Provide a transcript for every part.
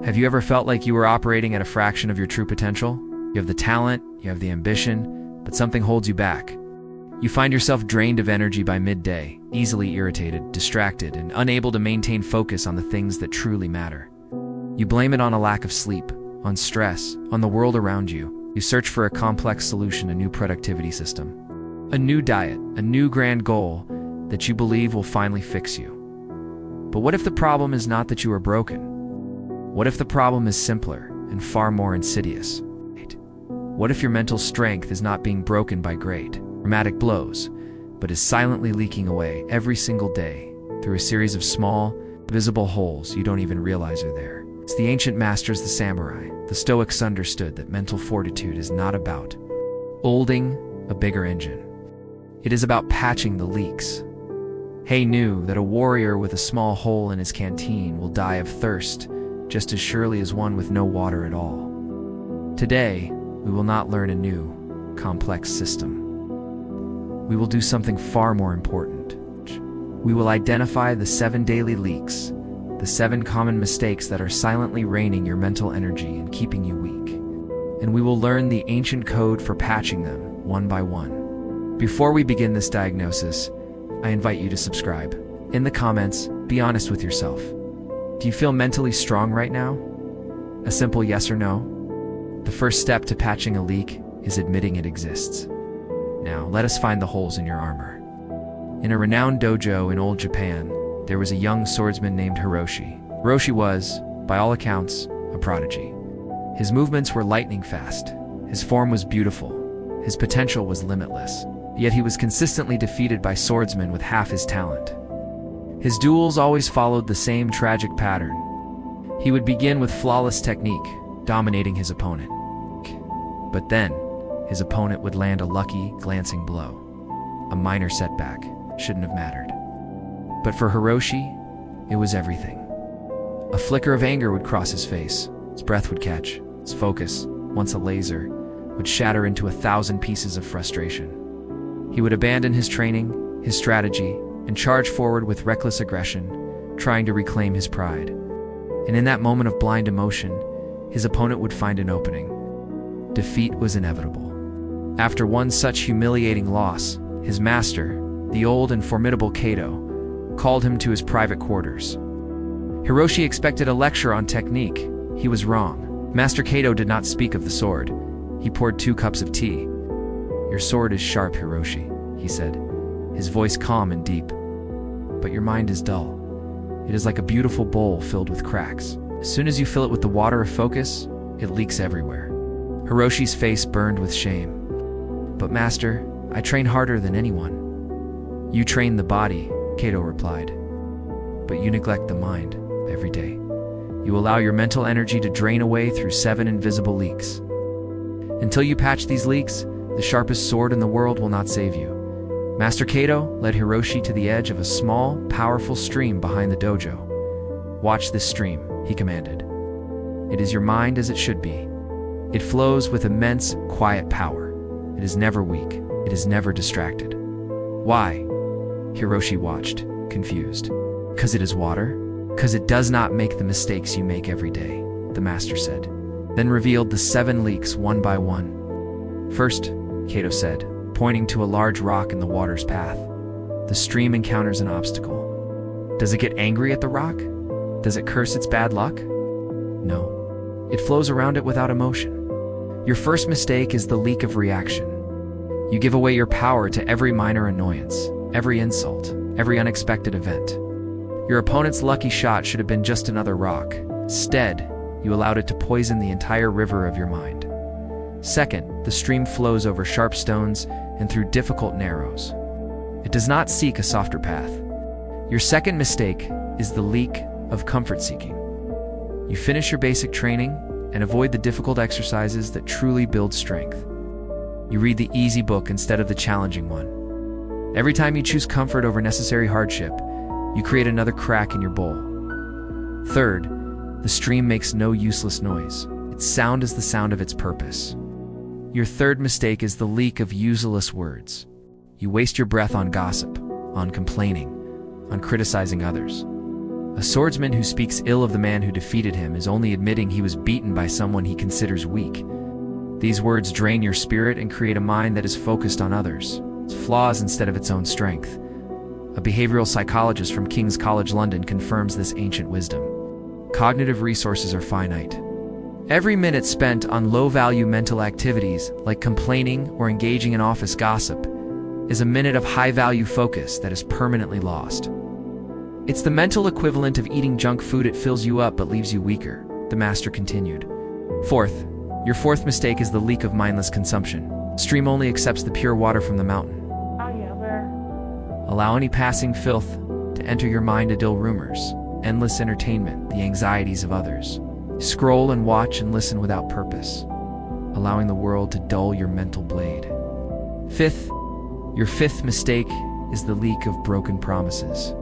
Have you ever felt like you were operating at a fraction of your true potential? You have the talent, you have the ambition, but something holds you back. You find yourself drained of energy by midday, easily irritated, distracted, and unable to maintain focus on the things that truly matter. You blame it on a lack of sleep, on stress, on the world around you. You search for a complex solution, a new productivity system, a new diet, a new grand goal that you believe will finally fix you. But what if the problem is not that you are broken? What if the problem is simpler and far more insidious? What if your mental strength is not being broken by great, dramatic blows, but is silently leaking away every single day through a series of small, visible holes you don't even realize are there? It's the ancient masters, the samurai, the Stoics understood that mental fortitude is not about holding a bigger engine. It is about patching the leaks. He knew that a warrior with a small hole in his canteen will die of thirst just as surely as one with no water at all. Today, we will not learn a new, complex system. We will do something far more important. We will identify the 7 daily leaks, the 7 common mistakes that are silently draining your mental energy and keeping you weak. And we will learn the ancient code for patching them, one by one. Before we begin this diagnosis, I invite you to subscribe. In the comments, be honest with yourself. Do you feel mentally strong right now? A simple yes or no? The first step to patching a leak is admitting it exists. Now, let us find the holes in your armor. In a renowned dojo in old Japan, there was a young swordsman named Hiroshi. Hiroshi was, by all accounts, a prodigy. His movements were lightning fast. His form was beautiful. His potential was limitless. Yet he was consistently defeated by swordsmen with half his talent. His duels always followed the same tragic pattern. He would begin with flawless technique, dominating his opponent. But then, his opponent would land a lucky, glancing blow. A minor setback, shouldn't have mattered. But for Hiroshi, it was everything. A flicker of anger would cross his face, his breath would catch, his focus, once a laser, would shatter into 1,000 pieces of frustration. He would abandon his training, his strategy, and charge forward with reckless aggression, trying to reclaim his pride. And in that moment of blind emotion, his opponent would find an opening. Defeat was inevitable. After one such humiliating loss, his master, the old and formidable Kato, called him to his private quarters. Hiroshi expected a lecture on technique. He was wrong. Master Kato did not speak of the sword. He poured 2 cups of tea. "Your sword is sharp, Hiroshi," he said, his voice calm and deep. "But your mind is dull. It is like a beautiful bowl filled with cracks. As soon as you fill it with the water of focus, it leaks everywhere." Hiroshi's face burned with shame. "But master, I train harder than anyone." "You train the body," Kato replied. "But you neglect the mind every day. You allow your mental energy to drain away through 7 invisible leaks. Until you patch these leaks, the sharpest sword in the world will not save you." Master Kato led Hiroshi to the edge of a small, powerful stream behind the dojo. "Watch this stream," he commanded. "It is your mind as it should be. It flows with immense, quiet power. It is never weak. It is never distracted." "Why?" Hiroshi watched, confused. "'Cause it is water? 'Cause it does not make the mistakes you make every day," the master said, then revealed the 7 leaks one by one. "First," Kato said, pointing to a large rock in the water's path, "the stream encounters an obstacle. Does it get angry at the rock? Does it curse its bad luck? No. It flows around it without emotion. Your first mistake is the leak of reaction. You give away your power to every minor annoyance, every insult, every unexpected event. Your opponent's lucky shot should have been just another rock. Instead, you allowed it to poison the entire river of your mind. Second, the stream flows over sharp stones and through difficult narrows. It does not seek a softer path. Your second mistake is the leak of comfort seeking. You finish your basic training and avoid the difficult exercises that truly build strength. You read the easy book instead of the challenging one. Every time you choose comfort over necessary hardship, you create another crack in your bowl. Third, the stream makes no useless noise. Its sound is the sound of its purpose. Your third mistake is the leak of useless words. You waste your breath on gossip, on complaining, on criticizing others. A swordsman who speaks ill of the man who defeated him is only admitting he was beaten by someone he considers weak. These words drain your spirit and create a mind that is focused on others, its flaws instead of its own strength. A behavioral psychologist from King's College London confirms this ancient wisdom. Cognitive resources are finite. Every minute spent on low-value mental activities, like complaining or engaging in office gossip, is a minute of high-value focus that is permanently lost. It's the mental equivalent of eating junk food. It fills you up but leaves you weaker, the master continued. Your fourth mistake is the leak of mindless consumption. Stream only accepts the pure water from the mountain. Allow any passing filth to enter your mind, ill rumors, endless entertainment, the anxieties of others. Scroll and watch and listen without purpose, allowing the world to dull your mental blade. Your fifth mistake is the leak of broken promises.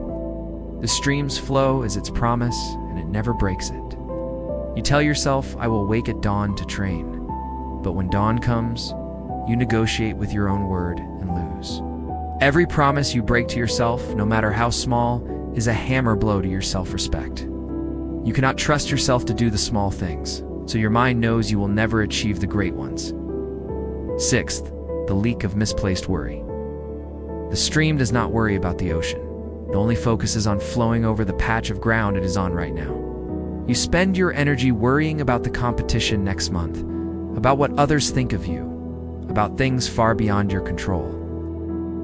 The stream's flow is its promise, and it never breaks it. You tell yourself, I will wake at dawn to train. But when dawn comes, you negotiate with your own word and lose. Every promise you break to yourself, no matter how small, is a hammer blow to your self-respect. You cannot trust yourself to do the small things, so your mind knows you will never achieve the great ones. Sixth, the leak of misplaced worry. The stream does not worry about the ocean. It only focuses on flowing over the patch of ground it is on right now. You spend your energy worrying about the competition next month, about what others think of you, about things far beyond your control.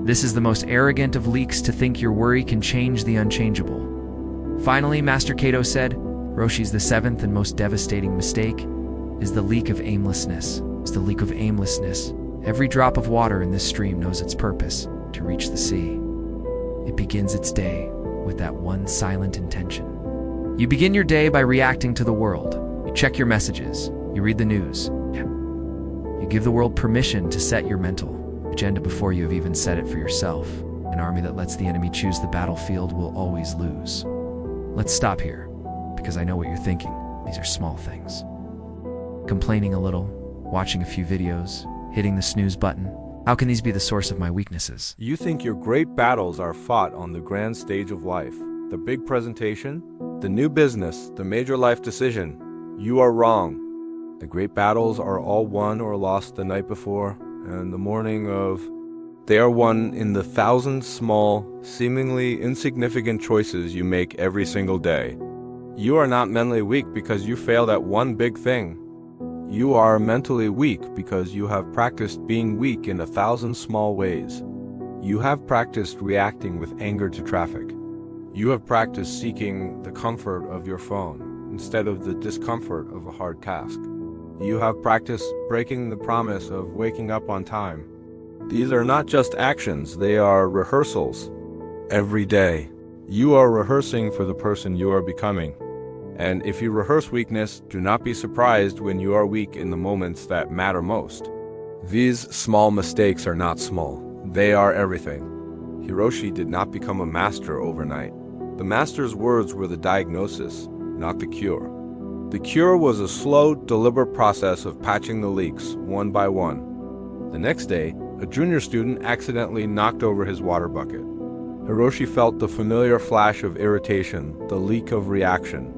This is the most arrogant of leaks, to think your worry can change the unchangeable. Finally, Master Cato said, Roshi's the seventh and most devastating mistake is the leak of aimlessness. Every drop of water in this stream knows its purpose, to reach the sea. It begins its day with that one silent intention. You begin your day by reacting to the world. You check your messages. You read the news. You give the world permission to set your mental agenda before you have even set it for yourself. An army that lets the enemy choose the battlefield will always lose. Let's stop here, because I know what you're thinking. These are small things. Complaining a little, watching a few videos, hitting the snooze button. How can these be the source of my weaknesses? You think your great battles are fought on the grand stage of life, the big presentation, the new business, the major life decision. You are wrong. The great battles are all won or lost the night before, and the morning of. They are won in the thousand small, seemingly insignificant choices you make every single day. You are not mentally weak because you failed at one big thing. You are mentally weak because you have practiced being weak in 1,000 small ways. You have practiced reacting with anger to traffic. You have practiced seeking the comfort of your phone instead of the discomfort of a hard task. You have practiced breaking the promise of waking up on time. These are not just actions, they are rehearsals. Every day, you are rehearsing for the person you are becoming. And if you rehearse weakness, do not be surprised when you are weak in the moments that matter most. These small mistakes are not small. They are everything. Hiroshi did not become a master overnight. The master's words were the diagnosis, not the cure. The cure was a slow, deliberate process of patching the leaks, one by one. The next day, a junior student accidentally knocked over his water bucket. Hiroshi felt the familiar flash of irritation, the leak of reaction.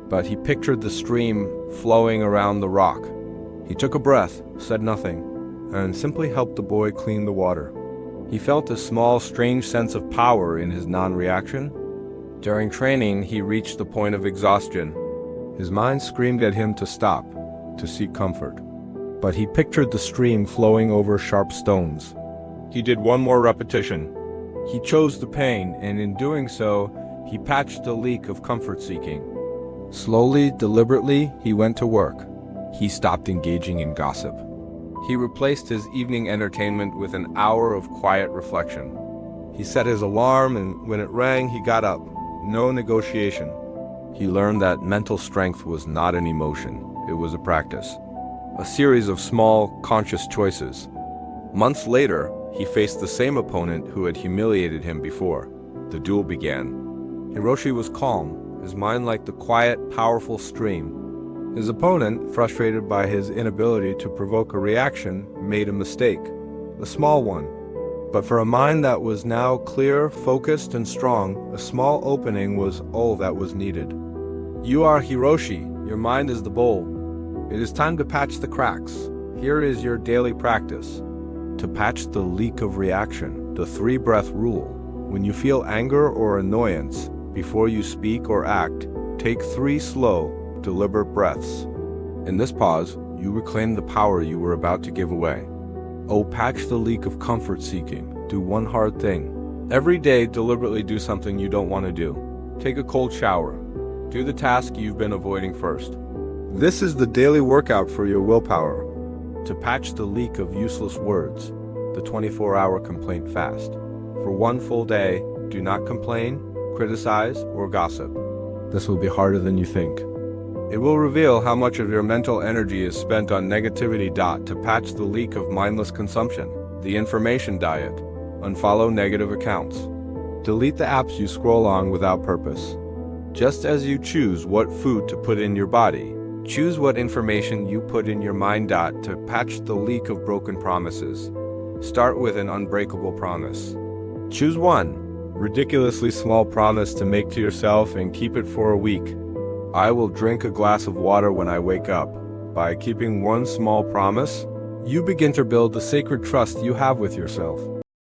But he pictured the stream flowing around the rock. He took a breath, said nothing, and simply helped the boy clean the water. He felt a small, strange sense of power in his non-reaction. During training, he reached the point of exhaustion. His mind screamed at him to stop, to seek comfort. But he pictured the stream flowing over sharp stones. He did one more repetition. He chose the pain, and in doing so, he patched the leak of comfort-seeking. Slowly, deliberately, he went to work. He stopped engaging in gossip. He replaced his evening entertainment with an hour of quiet reflection. He set his alarm, and when it rang, he got up. No negotiation. He learned that mental strength was not an emotion. It was a practice. A series of small, conscious choices. Months later, he faced the same opponent who had humiliated him before. The duel began. Hiroshi was calm, his mind like the quiet, powerful stream. His opponent, frustrated by his inability to provoke a reaction, made a mistake. A small one. But for a mind that was now clear, focused, and strong, a small opening was all that was needed. You are Hiroshi, your mind is the bowl. It is time to patch the cracks. Here is your daily practice. To patch the leak of reaction, the 3-breath rule. When you feel anger or annoyance, before you speak or act, take 3 slow, deliberate breaths. In this pause, you reclaim the power you were about to give away. Oh, patch the leak of comfort seeking. Do one hard thing. Every day, deliberately do something you don't want to do. Take a cold shower. Do the task you've been avoiding first. This is the daily workout for your willpower. To patch the leak of useless words, the 24-hour complaint fast. For 1 full day, do not complain, criticize, or gossip. This will be harder than you think. It will reveal how much of your mental energy is spent on negativity. To patch the leak of mindless consumption, the information diet. Unfollow negative accounts. Delete the apps you scroll on without purpose. Just as you choose what food to put in your body, choose what information you put in your mind. To patch the leak of broken promises, start with an unbreakable promise. Choose one ridiculously small promise to make to yourself and keep it for a week. I will drink a glass of water when I wake up. By keeping one small promise, you begin to build the sacred trust you have with yourself.